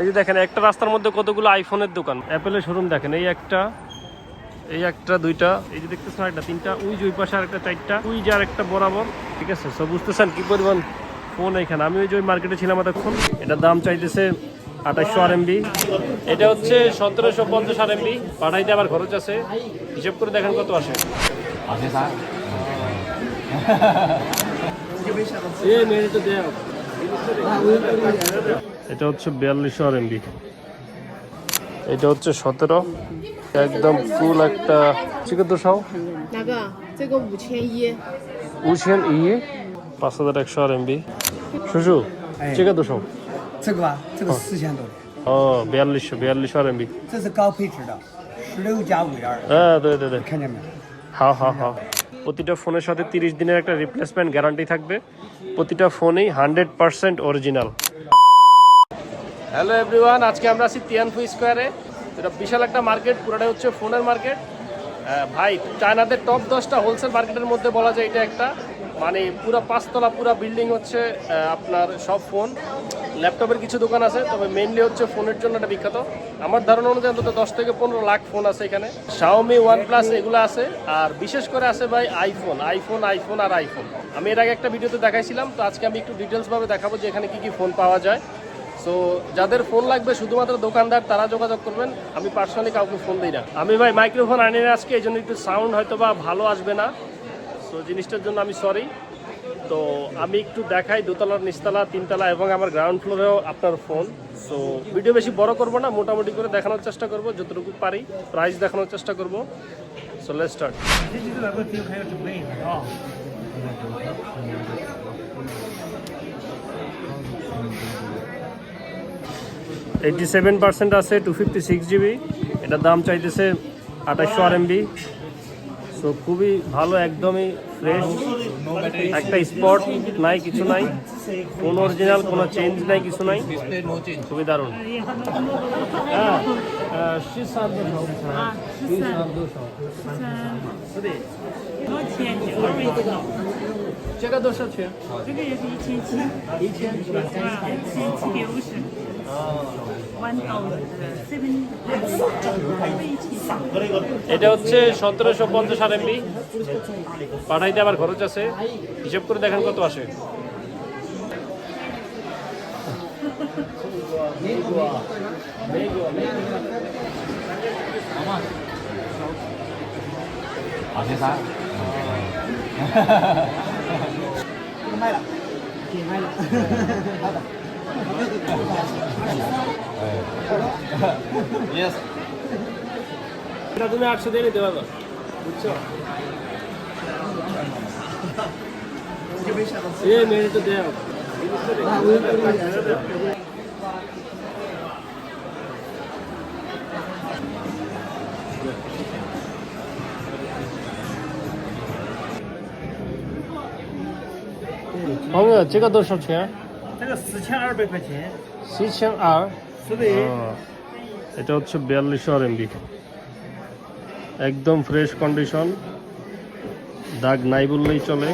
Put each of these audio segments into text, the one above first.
এই যে দেখেন একটা রাস্তার মধ্যে কতগুলো আইফোনের দোকান, অ্যাপেলের শোরুম দেখেন, এই একটা দুইটা, এই যে দেখতেছেন একটা তিনটা, ওই যে ওই পাশে আর একটা চারটা, ওই যে আর একটা বরাবর। ঠিক আছে, সব বুঝতেছেন কি পরিমাণ ফোন এখানে। আমি ওই যে ওই মার্কেটে ছিলাম এতক্ষণ। এটার দাম চাইতেছে 2800 RMB, এটা হচ্ছে 1750 RMB। পাঠাইতে আবার খরচ আছে, হিসেব করে দেখেন কত আসে। এটা হচ্ছে 4200 RMB, এটা হচ্ছে 17, একদম ফুল একটা চিকেন দোসাও। 哪个？这个5100。 5100 5100 RMB。叔叔，这个多少？这个吧，这个4000多的，哦，4200 RMB。这是高配置的，16+52。对对对，看见没有？好。প্রতিটা ফোনের সাথে 30 দিনের একটা রিপ্লেসমেন্ট গ্যারান্টি থাকবে। প্রতিটা ফোনেই 100% অরিজিনাল। হ্যালো এভরিওয়ান, আজকে আমরা আছি তিয়ানফু স্কোয়ারে। এটা বিশাল একটা মার্কেট, পুরোটাই হচ্ছে ফোনের মার্কেট। ভাই, চায়নাদের টপ 10টা হোলসেল মার্কেটের মধ্যে বলা যায় এটা একটা। মানে পুরো 5 তলা পুরো বিল্ডিং হচ্ছে আপনার সব ফোন। ল্যাপটপের কিছু দোকান আছে, তবে মেইনলি হচ্ছে ফোনের জন্য এটা বিখ্যাত। আমার ধারণা অনুযায়ী অন্তত 10 থেকে 15 লাখ ফোন আছে এখানে। শাওমি, OnePlus এগুলো আছে, আর বিশেষ করে আছে ভাই আইফোন। আমি এর আগে একটা ভিডিওতে দেখাইছিলাম, তো আজকে আমি একটু ডিটেলসভাবে দেখাবো যে এখানে কী ফোন পাওয়া যায়। সো যাদের ফোন লাগবে শুধুমাত্র দোকানদার তারা যোগাযোগ করবেন, আমি পার্সোনালি কাউকে ফোন দিই না। আমি ভাই মাইক্রোফোন আনি না আজকে, এই জন্য একটু সাউন্ড হয়তো বা ভালো আসবে না, সো জিনিসটার জন্য আমি সরি। তো আমি একটু দেখাই দোতলা, নিচতলা, তিনতলা এবং আমার গ্রাউন্ড ফ্লোরেও আপনার ফোন। সো ভিডিও বেশি বড় করব না, মোটামুটি করে দেখানোর চেষ্টা করব যতটুকু পারি, প্রাইস দেখানোর চেষ্টা করব। So let's start. 87% আছে, 256 GB। এটার দাম চাইতেছে 2800 RMB। সো খুবই ভালো, একদমই ফ্রেশ, একটা স্পট নাই, কিছু নাই, কোনো অরিজিনাল, কোনো চেঞ্জ নাই, কিছু নাই, খুবই দারুণ। হ্যাঁ, 这个多少钱？这个也是1750。এটা হচ্ছে 1750 RMB। পাঠাইতে আবার খরচ আছে, হিসাব করে দেখেন কত আসে। এটা তুমি 800 দিয়ে নিতে পারবা, বুঝছো? এই মেয়ে তো দেও।朋友，这个多少钱？这个4200块钱。 4200。是的。এটা হচ্ছে 4200 RMB, একদম ফ্রেশ কন্ডিশন, দাগ নাই বললেই চলে।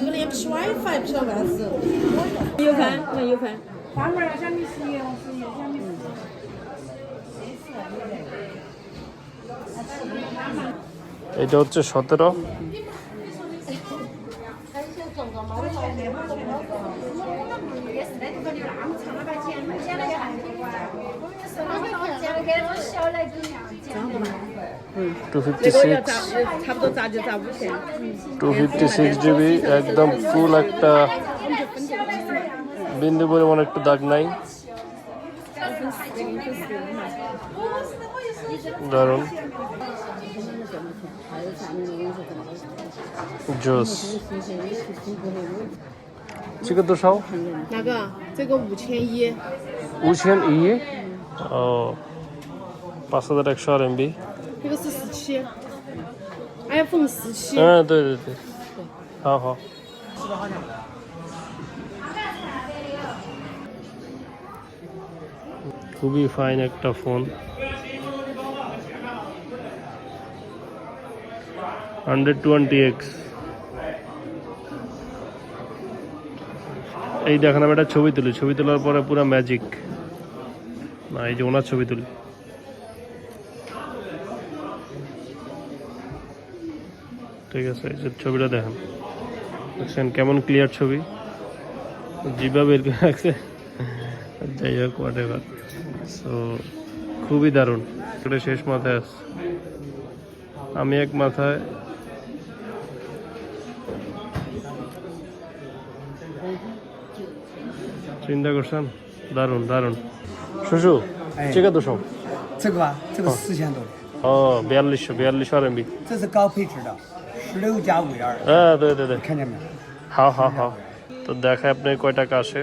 个连 WiFi 不晓得是。有饭，那有饭。এটা হচ্ছে 17।这个要炸，差不多炸就炸5000。 256 GB একদম ফুল একটা বিন্দু পরিমাণ একটু দাগ নাই। দারুন জোস। 这个多少？哪个？这个5100。 5100哦，5100 RMB。这个是17，iPhone 17。嗯，对对对，好好。খুবই ফাইন একটা ফোন। 120X। এই দেখেন আমি একটা ছবি তুলি, ছবি তোলার পরে পুরো ম্যাজিক। না, এই যে ওনার ছবি তুলি। ঠিক আছে, এই যে ছবিটা দেখেন, দেখছেন কেমন ক্লিয়ার ছবি, জিবা বের করে রাখছে। যাই হোক, হোয়াট এভার। সো খুবই দারুণ। এটা শেষ মাথায় আছে, আমি এক মাথায়। চিন্তা করছেন, দারুণ দারুণ। শুশু, চেকা তো সব। 这个吧，这个4000多的， ও 4200 RMB。这是高配置的，16+52， হ্যাঁ,对对对，看见没有？ হ্যাঁ হ্যাঁ হ্যাঁ। তো দেখায় আপনি কয় টাকা আসে।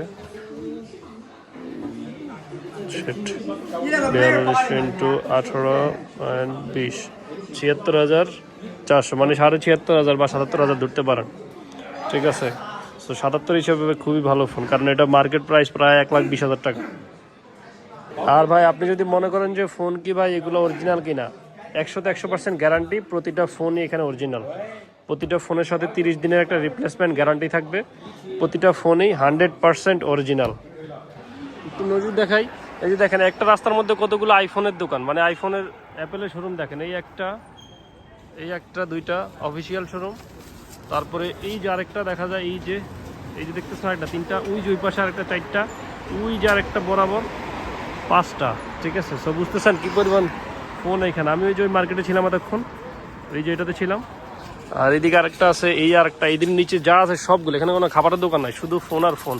42 ইন্টু 18 and 20, 76,400, মানে 76,500 বা 77,000 ধরতে পারেন। ঠিক আছে, তো 77 হিসেবে খুবই ভালো ফোন, কারণ এটা মার্কেট প্রাইস প্রায় 1,20,000 টাকা। আর ভাই আপনি যদি মনে করেন যে ফোন কি ভাই এগুলো অরিজিনাল কিনা, 100% গ্যারান্টি, প্রতিটা ফোনই এখানে অরিজিনাল। প্রতিটা ফোনের সাথে 30 দিনের একটা রিপ্লেসমেন্ট গ্যারান্টি থাকবে। প্রতিটা ফোনেই 100% অরিজিনাল। একটু নজর দেখাই, এই যে দেখেন একটা রাস্তার মধ্যে কতগুলো আইফোনের দোকান, মানে আইফোনের অ্যাপেলের শোরুম দেখেন, এই একটা দুইটা অফিসিয়াল শোরুম, তারপরে এই যে আরেকটা দেখা যায়, এই যে দেখতেছেন একটা, তিনটা, ওই যে ওই পাশে আরেকটা, চারটা, ওই যে আরেকটা বরাবর, 5টা। ঠিক আছে, সব বুঝতেছেন কী পরিমাণ ফোন এখানে। আমি ওই যে ওই মার্কেটে ছিলাম এতক্ষণ, এই যে এটাতে ছিলাম, আর এদিকে আরেকটা আছে, এই আরেকটা, এদের নিচে যা আছে সবগুলো, এখানে কোনো খাবারের দোকান নাই, শুধু ফোন আর ফোন।